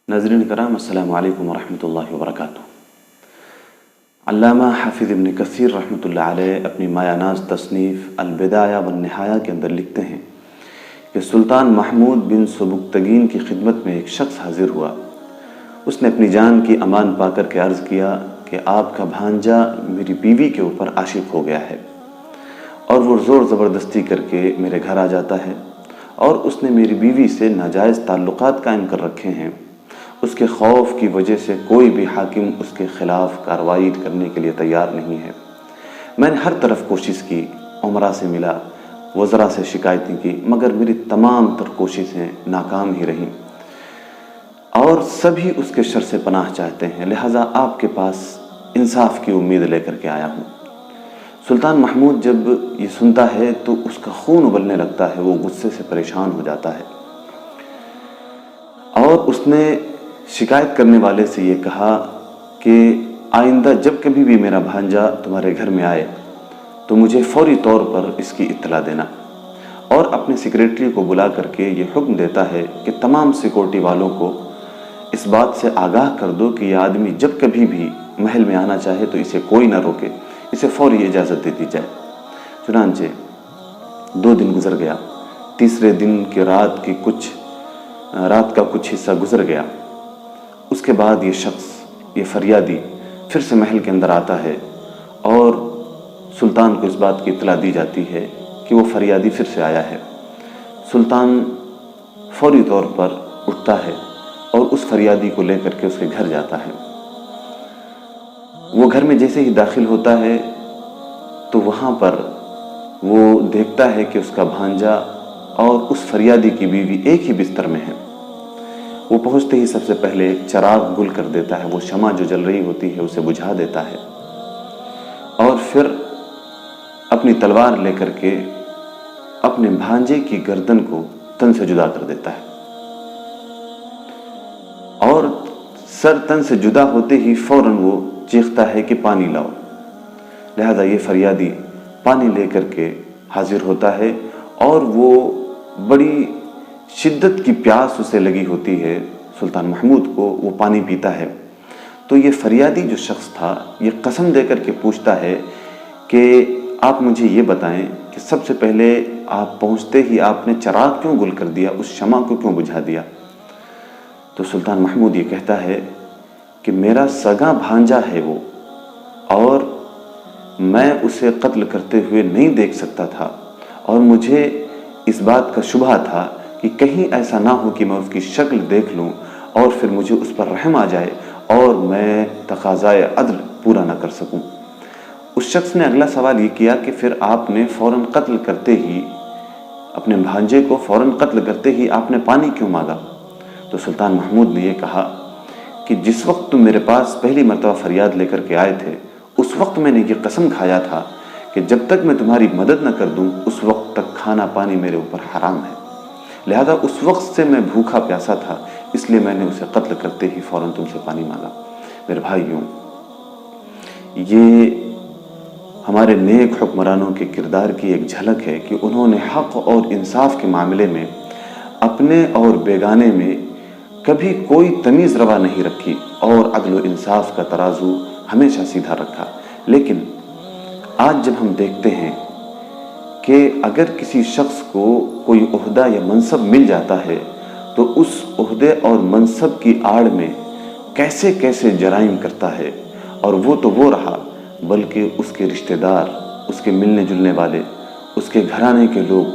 नाज़रीन कराम, अस्सलामु अलैकुम वरहमतुल्लाहि वबरकातुहू। अल्लामा हाफिज़ इब्न कसीर रहमतुल्लाह अलैह अपनी मायानाज़ तसनीफ़ अल-बिदाया वन-निहाया के अंदर लिखते हैं कि सुल्तान महमूद बिन सुबुक्तगीन की खिदमत में एक शख्स हाजिर हुआ। उसने अपनी जान की अमान पाकर के अर्ज़ किया कि आपका भांजा मेरी बीवी के ऊपर आशिक हो गया है और वो ज़ोर ज़बरदस्ती करके मेरे घर आ जाता है और उसने मेरी बीवी से नाजायज़ ताल्लुक़ात कायम कर रखे हैं। उसके खौफ की वजह से कोई भी हाकिम उसके ख़िलाफ़ कार्रवाई करने के लिए तैयार नहीं है। मैंने हर तरफ कोशिश की, उमरा से मिला, वज़रा से शिकायतें की, मगर मेरी तमाम तर कोशिशें नाकाम ही रहीं और सभी उसके शर से पनाह चाहते हैं। लिहाजा आपके पास इंसाफ की उम्मीद लेकर के आया हूँ। सुल्तान महमूद जब ये सुनता है तो उसका खून उबलने लगता है, वो गुस्से से परेशान हो जाता है और उसने शिकायत करने वाले से ये कहा कि आइंदा जब कभी भी मेरा भांजा तुम्हारे घर में आए तो मुझे फौरी तौर पर इसकी इत्तला देना, और अपने सेक्रेटरी को बुला करके ये हुक्म देता है कि तमाम सिक्योरिटी वालों को इस बात से आगाह कर दो कि यह आदमी जब कभी भी महल में आना चाहे तो इसे कोई ना रोके, इसे फौरी इजाज़त दे दी जाए। चुनांचे 2 दिन गुजर गया। तीसरे दिन की रात का कुछ हिस्सा गुजर गया। उसके बाद ये शख्स, ये फरियादी फिर से महल के अंदर आता है और सुल्तान को इस बात की इत्तला दी जाती है कि वो फरियादी फिर से आया है। सुल्तान फौरी तौर पर उठता है और उस फरियादी को लेकर के उसके घर जाता है। वो घर में जैसे ही दाखिल होता है तो वहाँ पर वो देखता है कि उसका भांजा और उस फरियादी की बीवी एक ही बिस्तर में है। वो पहुँचते ही सबसे पहले एक चिराग गुल कर देता है, वो शमा जो जल रही होती है उसे बुझा देता है और फिर अपनी तलवार लेकर के अपने भांजे की गर्दन को तन से जुदा कर देता है और सर तन से जुदा होते ही फौरन वो चीखता है कि पानी लाओ। लिहाजा ये फरियादी पानी लेकर के हाजिर होता है और वो बड़ी शिद्दत की प्यास उसे लगी होती है। सुल्तान महमूद को वो पानी पीता है तो ये फरियादी जो शख्स था ये कसम देकर के पूछता है कि आप मुझे ये बताएं कि सबसे पहले आप पहुंचते ही आपने चिराग क्यों गुल कर दिया, उस शमा को क्यों बुझा दिया। तो सुल्तान महमूद ये कहता है कि मेरा सगा भांजा है वो और मैं उसे कत्ल करते हुए नहीं देख सकता था और मुझे इस बात का शुबा था कि कहीं ऐसा ना हो कि मैं उसकी शक्ल देख लूं और फिर मुझे उस पर रहम आ जाए और मैं तकाज़ाए अदल पूरा ना कर सकूं। उस शख्स ने अगला सवाल ये किया कि फिर आपने फ़ौरन कत्ल करते ही, अपने भांजे को फ़ौरन कत्ल करते ही आपने पानी क्यों मांगा। तो सुल्तान महमूद ने ये कहा कि जिस वक्त तुम मेरे पास पहली मरतबा फरियाद लेकर के आए थे उस वक्त मैंने ये कसम खाया था कि जब तक मैं तुम्हारी मदद न कर दूं उस वक्त तक खाना पानी मेरे ऊपर हराम है। लिहाजा उस वक्त से मैं भूखा प्यासा था, इसलिए मैंने उसे कत्ल करते ही फ़ौरन तुमसे पानी मांगा। मेरे भाइयों, ये हमारे नेक हुक्मरानों के किरदार की एक झलक है कि उन्होंने हक़ और इंसाफ के मामले में अपने और बेगाने में कभी कोई तमीज़ रवा नहीं रखी और अदल इंसाफ का तराजू हमेशा सीधा रखा। लेकिन आज जब हम देखते हैं कि अगर किसी शख्स को कोई ओहदा या मनसब मिल जाता है तो उस ओहदे और मनसब की आड़ में कैसे कैसे जराइम करता है, और वो तो वो रहा बल्कि उसके रिश्तेदार, उसके मिलने जुलने वाले, उसके घराने के लोग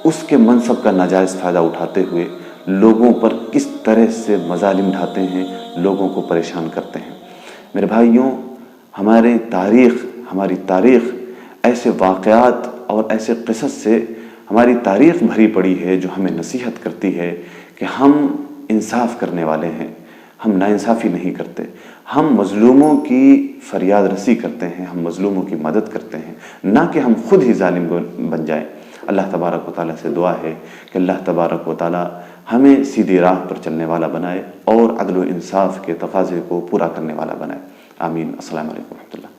उसके मनसब का नाजायज़ फ़ायदा उठाते हुए लोगों पर किस तरह से मज़ालिम ढाते हैं, लोगों को परेशान करते हैं। मेरे भाइयों, हमारी तारीख़ ऐसे वाक़यात और ऐसे क़िसस से हमारी तारीख़ भरी पड़ी है जो हमें नसीहत करती है कि हम इंसाफ़ करने वाले हैं, हम नाइंसाफ़ी नहीं करते, हम मज़लूमों की फरियाद रसी करते हैं, हम मज़लूमों की मदद करते हैं, ना कि हम खुद ही ज़ालिम बन जाएं। अल्लाह तबारक व तआला से दुआ है कि अल्लाह तबारक व तआला हमें सीधी राह पर चलने वाला बनाए और अदल व इंसाफ के तकाज़े को पूरा करने वाला बनाए। आमीन। अस्सलामु अलैकुम व रहमतुल्लाह।